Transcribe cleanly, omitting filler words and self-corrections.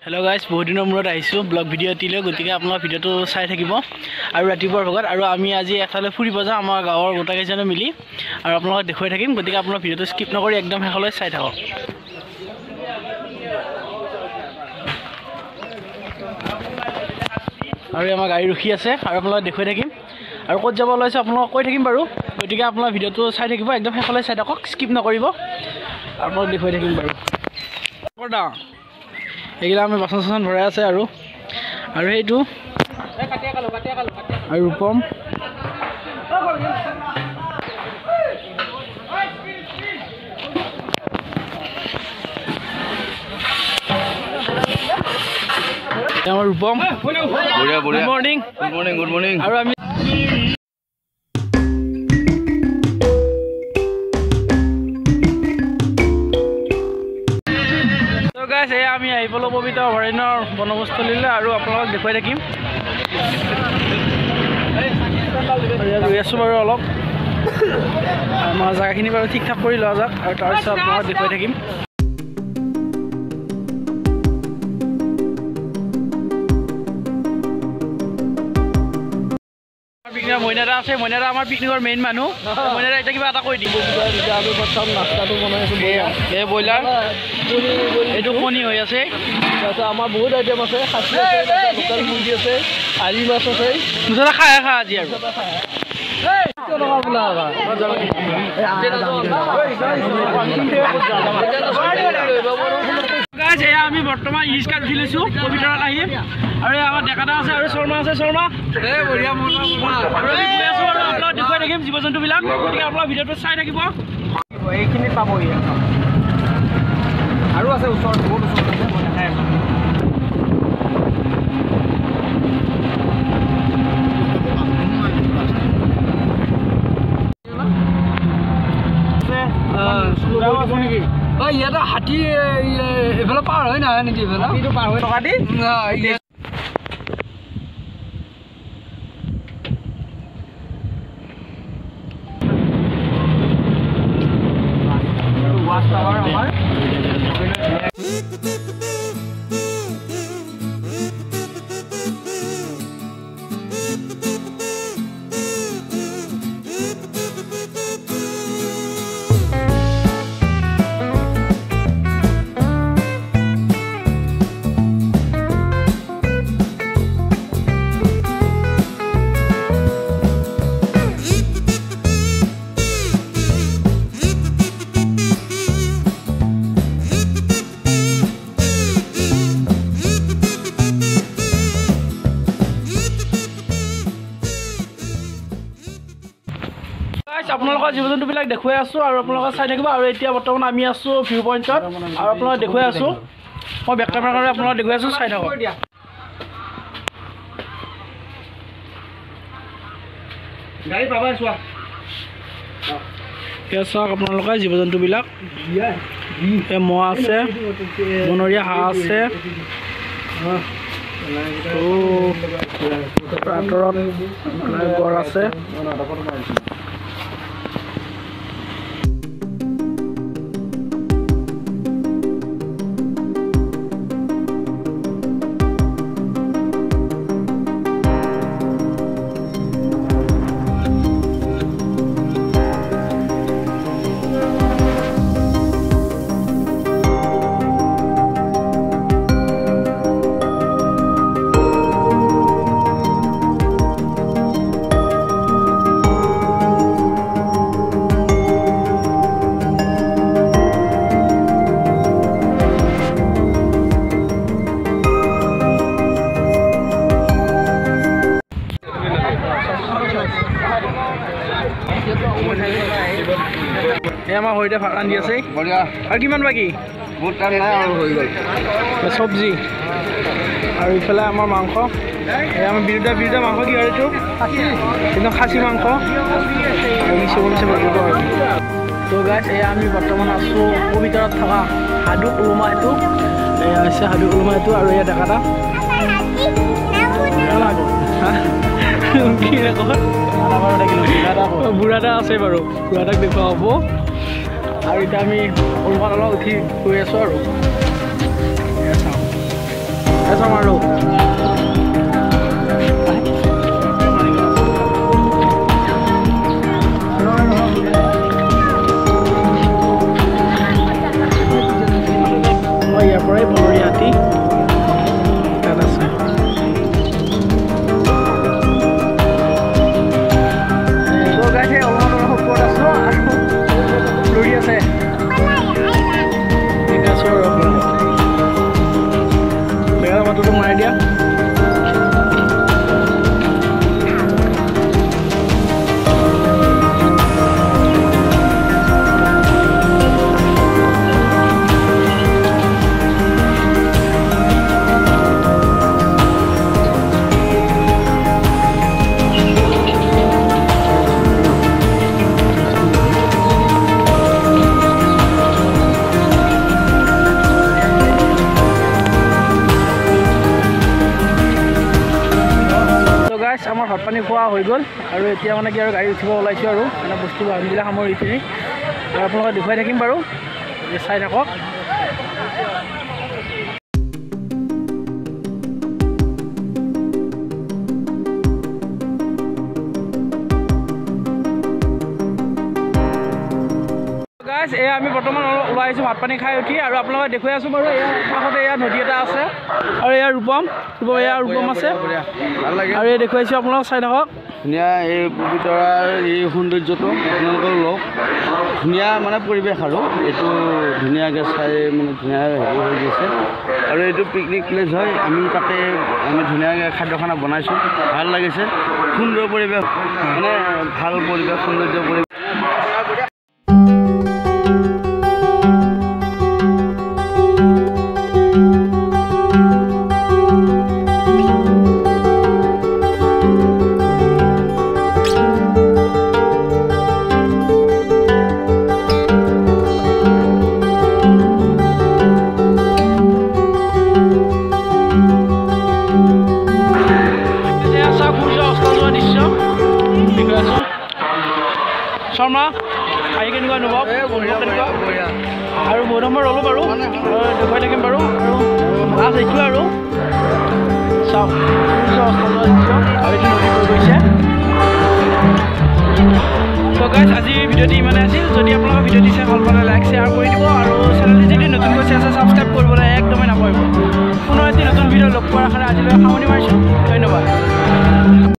hello guys बहुत दिনৰ মূৰত আহিছো ব্লগ ভিডিও এটিলৈ গতিকে আপোনালোক ভিডিওটো চাই থাকিব আৰু ৰাতিপুৱাৰ ভাগত আৰু আমি আজি এফালে ফুৰিব যাম আমাৰ গাঁৱৰ গোটাকেইজনে মিলি আৰু আপোনালোকক দেখুৱাই থাকিম গতিকে আপোনালোক ভিডিওটো স্কিপ নকৰি একদম শেষলৈ চাই থাকক আৰু আমাৰ গাড়ী ৰখি আছে আৰু আপোনালোক দেখুৱাই থাকিম আৰু ক'ত যাব ওলাইছে আপোনালোকক কৈ থাকিম বাৰু গতিকে আপোনালোক ভিডিওটো চাই থাকিব একদম শেষলৈ চাই থাকক স্কিপ নকৰিব আপোনালোক দেখুৱাই থাকিম বাৰু কৰদা এইগিলা আমি বাচন চাচন ভৰাই আছে আৰু সেইটো আৰু ৰূপম আমাৰ ৰূপম গুড মৰ্নিং আৰু আমি আমি আহিবলৈ পবিত্ৰ অভয়াৰণ্যৰ বনভোজস্থলীলৈ আৰু আপোনালোকক দেখুৱাই থাকিম ৰৈ আছোঁ বাৰু অলপ আমাৰ জেগাখিনি বাৰু ঠিক ঠাক কৰি লোৱা যাওক আৰু তাৰপিছত আপোনালোকক দেখুৱাই থাকিম মইনাদা আছে মইনাদা আমাৰ পিকনিকৰ মেইন মানুহ মইনাদা এতিয়া কিবা এটা কৈ দিব আমি প্ৰথম নাস্তাটো বনাই আছোঁ এই ব্ৰইলাৰ এইটো কণী হৈ আছে তাৰপিছত আমাৰ বহুত আইটেম আছে খাচী আছে লোকেল মুৰ্গী আছে আলি মাছ আছে মুঠতে খাই খা আজি আৰু আমি বৰ্তমান ইৰিক্সাত উঠি লৈছোঁ পবিতৰাত আহিম আৰু আমাৰ ডেকাটা আছে আৰু শৰ্মা আছে শৰ্মা বঢ়িয়া দেখুৱাই থাকিম জীৱ জন্তুবিলাক গতিকে আপোনালোক ভিডিঅ'টো চাই থাকিব এইখিনিত পাবহি আৰু আছে ওচৰত বহুত ওচৰত আছে মই দেখাই আছোঁ ইয়াতে হাতী এইফালে পাৰ হয় নাহে নেকি এইফালে হাতীটো পাৰ হৈ টকা দি ৱাচ টাৱাৰ আমাৰ আপোনালোকৰ জীৱ জন্তুবিলাক দেখুৱাই আছোঁ আৰু আপোনালোকে চাই থাকিব আৰু এতিয়া বৰ্তমান আমি আছোঁ ভিউ পইণ্টত আৰু আপোনালোকক দেখুৱাই আছোঁ মই বেক কেমেৰা কাৰণে আপোনালোকক দেখুৱাই আছোঁ চাই থাকক গাড়ী পাবাই চোৱা এতিয়া চাওক আপোনালোকে জীৱ জন্তুবিলাক মহ আছে বনৰীয়া হাঁহ আছে আঁতৰত গড় আছে এই আমাৰ সৈতে ভাত ৰান্ধি আছে বঢ়িয়া আৰু কিমান বাকী বহুত টাইম নাই আৰু হৈ গ'ল চব্জি আৰু ইফালে আমাৰ মাংস এই আমাৰ বিৰুদ্ধা মাংস কি হয় এইটো একদম খাচী মাংস তো গাইছ এয়া আমি বৰ্তমান আছোঁ ভিতৰত থকা সাধু উলমা এইটো এয়া হৈছে সাধু উলমা এইটো আৰু এয়া ডেকাটা বুঢ়া এটা আছে বাৰু বুঢ়াটাক দেখুওৱা হ'ব আৰু এতিয়া আমি উলমা তলত উঠি গৈ আছোঁ আৰু চাওঁ আৰু ইয়াৰ পৰাই বনৰীয়া হাতী তাত আছে ওপৰত আছোঁ আৰু লৰি আছে ঠিক আছে আৰু বেয়া মাতটো মাৰি দিয়া আমাৰ ভাত পানী খোৱা হৈ গ'ল আৰু এতিয়া মানে কি আৰু গাড়ী উঠিব ওলাইছোঁ আৰু মানে বস্তু বাহিনীবিলাক সামৰি পিনি আৰু আপোনালোকে দেখুৱাই থাকিম বাৰু চাই থাকক এয়া আমি বৰ্তমান ওলাই আহিছোঁ ভাত পানী খাই উঠি আৰু আপোনালোকে দেখুৱাই আছোঁ বাৰু এয়া কাষতে এয়া নদী এটা আছে আৰু এয়া ৰূপম এয়া ৰূপম আছে ভাল লাগে আৰু এই দেখুৱাইছোঁ আপোনালোক চাই থাকক ধুনীয়া এই পবিতৰাৰ এই সৌন্দৰ্যটো আপোনালোকৰ লওক ধুনীয়া মানে পৰিৱেশ আৰু এইটো ধুনীয়াকৈ চাই মানে ধুনীয়া হেৰি হৈ গৈছে আৰু এইটো পিকনিক প্লেচ হয় আমি তাতে আমি ধুনীয়াকৈ খাদ্য খানা বনাইছোঁ ভাল লাগিছে সুন্দৰ পৰিৱেশ মানে ভাল পৰিৱেশ সৌন্দৰ্য পৰিৱেশ শৰ্মা আহি কেনেকুৱা অনুভৱ আৰু বহুত নম্বৰ ৰ'লোঁ বাৰু দেখুৱাই থাকিম বাৰু আৰু লাষ্ট এইটোৱে আৰু চাওক আৰু এইটো নদী হৈ গৈছে তো গাইজ আজি ভিডিঅ'টি ইমানে আছিল যদি আপোনালোকৰ ভিডিঅ'টি চাই ভাল পালে লাইক শ্বেয়াৰ কৰি দিব আৰু চেনেলটি যদি নতুনকৈ চাই আছে ছাবস্ক্ৰাইব কৰিব